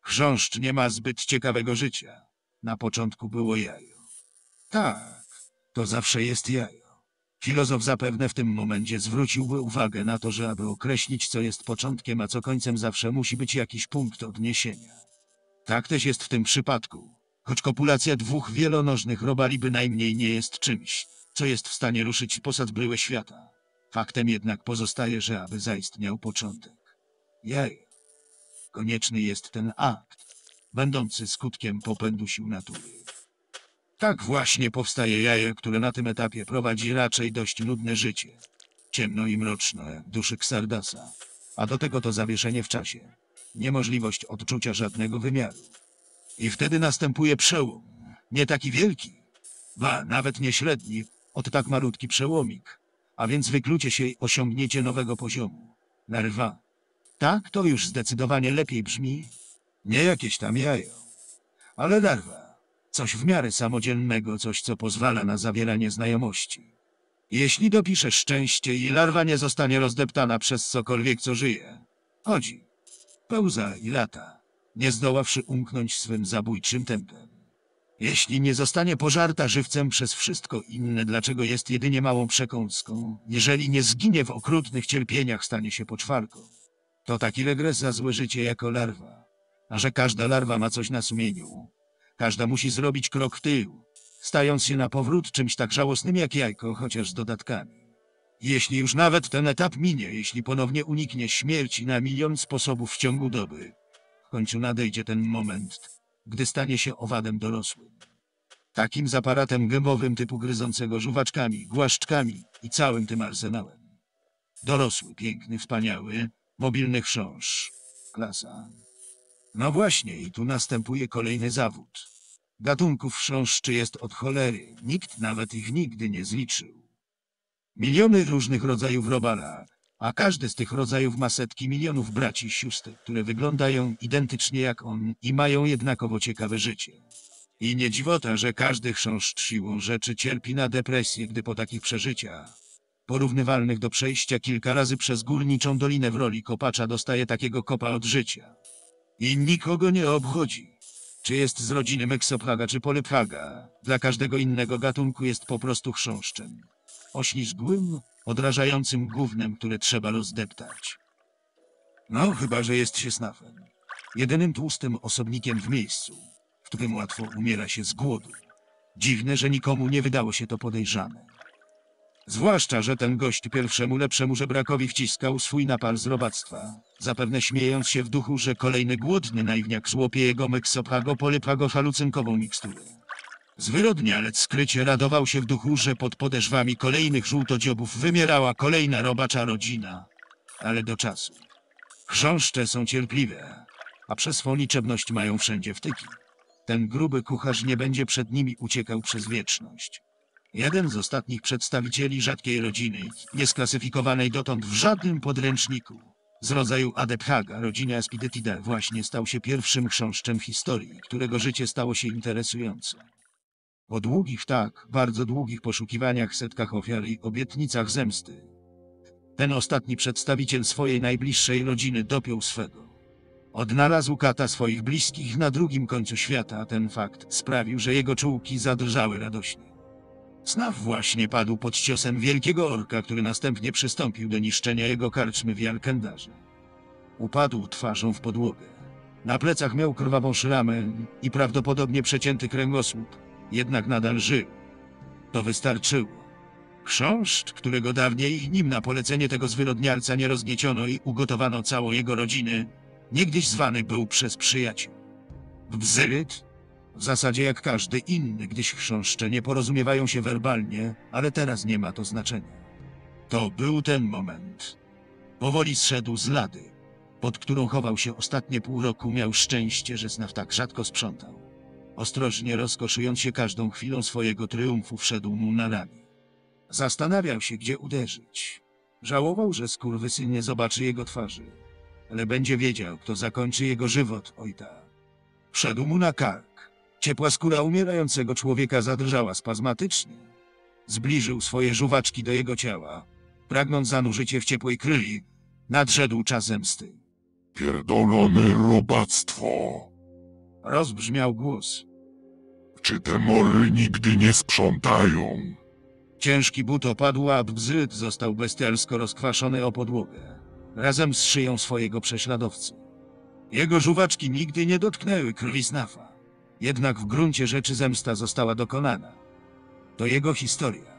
Chrząszcz nie ma zbyt ciekawego życia. Na początku było jajo. Tak, to zawsze jest jajo. Filozof zapewne w tym momencie zwróciłby uwagę na to, że aby określić, co jest początkiem, a co końcem, zawsze musi być jakiś punkt odniesienia. Tak też jest w tym przypadku. Choć kopulacja dwóch wielonożnych robali bynajmniej nie jest czymś, co jest w stanie ruszyć posad bryły świata. Faktem jednak pozostaje, że aby zaistniał początek jaja, konieczny jest ten akt, będący skutkiem popędu sił natury. Tak właśnie powstaje jaje, które na tym etapie prowadzi raczej dość nudne życie. Ciemno i mroczno, jak duszy Xardasa. A do tego to zawieszenie w czasie. Niemożliwość odczucia żadnego wymiaru. I wtedy następuje przełom. Nie taki wielki, ba, nawet nie średni, od tak malutki przełomik. A więc wyklucie się i osiągnięcie nowego poziomu. Larwa. Tak, to już zdecydowanie lepiej brzmi. Nie jakieś tam jajo, ale larwa. Coś w miarę samodzielnego, coś, co pozwala na zawieranie znajomości. Jeśli dopiszesz szczęście i larwa nie zostanie rozdeptana przez cokolwiek, co żyje, chodzi, pełza i lata, nie zdoławszy umknąć swym zabójczym tempem. Jeśli nie zostanie pożarta żywcem przez wszystko inne, dlaczego jest jedynie małą przekąską, jeżeli nie zginie w okrutnych cierpieniach, stanie się poczwarką. To taki regres za złe życie jako larwa. A że każda larwa ma coś na sumieniu, każda musi zrobić krok w tył, stając się na powrót czymś tak żałosnym jak jajko, chociaż z dodatkami. Jeśli już nawet ten etap minie, jeśli ponownie uniknie śmierci na milion sposobów w ciągu doby, w końcu nadejdzie ten moment, gdy stanie się owadem dorosłym. Takim z aparatem gębowym typu gryzącego żuwaczkami, głaszczkami i całym tym arsenałem. Dorosły, piękny, wspaniały, mobilny chrząszcz. Klasa. No właśnie, i tu następuje kolejny zawód. Gatunków chrząszczy jest od cholery, nikt nawet ich nigdy nie zliczył. Miliony różnych rodzajów robala, a każdy z tych rodzajów ma setki milionów braci i sióstr, które wyglądają identycznie jak on i mają jednakowo ciekawe życie. I nie dziwota, że każdy chrząszcz siłą rzeczy cierpi na depresję, gdy po takich przeżyciach, porównywalnych do przejścia kilka razy przez górniczą dolinę w roli kopacza, dostaje takiego kopa od życia. I nikogo nie obchodzi, czy jest z rodziny Mexoplaga czy Polyphaga. Dla każdego innego gatunku jest po prostu chrząszczem. Oślizgłym, odrażającym gównem, które trzeba rozdeptać. No, chyba że jest się snafem. Jedynym tłustym osobnikiem w miejscu, w którym łatwo umiera się z głodu. Dziwne, że nikomu nie wydało się to podejrzane. Zwłaszcza, że ten gość pierwszemu lepszemu żebrakowi wciskał swój napar z robactwa, zapewne śmiejąc się w duchu, że kolejny głodny naiwniak złopie jego Mexoplago Polyphago halucynkową miksturę. Zwyrodnie, ale skrycie radował się w duchu, że pod podeszwami kolejnych żółtodziobów wymierała kolejna robacza rodzina. Ale do czasu. Chrząszcze są cierpliwe, a przez swą liczebność mają wszędzie wtyki. Ten gruby kucharz nie będzie przed nimi uciekał przez wieczność. Jeden z ostatnich przedstawicieli rzadkiej rodziny, niesklasyfikowanej dotąd w żadnym podręczniku, z rodzaju Adephaga, rodziny Aspidetidae, właśnie stał się pierwszym chrząszczem w historii, którego życie stało się interesujące. Po długich, tak, bardzo długich poszukiwaniach, setkach ofiar i obietnicach zemsty, ten ostatni przedstawiciel swojej najbliższej rodziny dopiął swego. Odnalazł kata swoich bliskich na drugim końcu świata, a ten fakt sprawił, że jego czułki zadrżały radośnie. Snaf właśnie padł pod ciosem wielkiego orka, który następnie przystąpił do niszczenia jego karczmy w Jarkendarze. Upadł twarzą w podłogę. Na plecach miał krwawą szramę i prawdopodobnie przecięty kręgosłup, jednak nadal żył. To wystarczyło. Chrząszcz, którego dawniej nim na polecenie tego zwyrodnialca nie rozgnieciono i ugotowano całą jego rodzinę, niegdyś zwany był przez przyjaciół Bzyryt. W zasadzie jak każdy inny, gdyż chrząszcze nie porozumiewają się werbalnie, ale teraz nie ma to znaczenia. To był ten moment. Powoli zszedł z lady, pod którą chował się ostatnie pół roku. Miał szczęście, że Snaf tak rzadko sprzątał. Ostrożnie rozkoszując się każdą chwilą swojego triumfu, wszedł mu na ramię. Zastanawiał się, gdzie uderzyć. Żałował, że skurwysyn nie zobaczy jego twarzy, ale będzie wiedział, kto zakończy jego żywot, oj tak. Wszedł mu na kark. Ciepła skóra umierającego człowieka zadrżała spazmatycznie. Zbliżył swoje żuwaczki do jego ciała, pragnąc zanurzyć je w ciepłej krwi. Nadszedł czas zemsty. Pierdolone robactwo! Rozbrzmiał głos. Czy te mory nigdy nie sprzątają? Ciężki but opadł, a bzyt został bestialsko rozkwaszony o podłogę, razem z szyją swojego prześladowcy. Jego żuwaczki nigdy nie dotknęły krwi Snafa. Jednak w gruncie rzeczy zemsta została dokonana. To jego historia.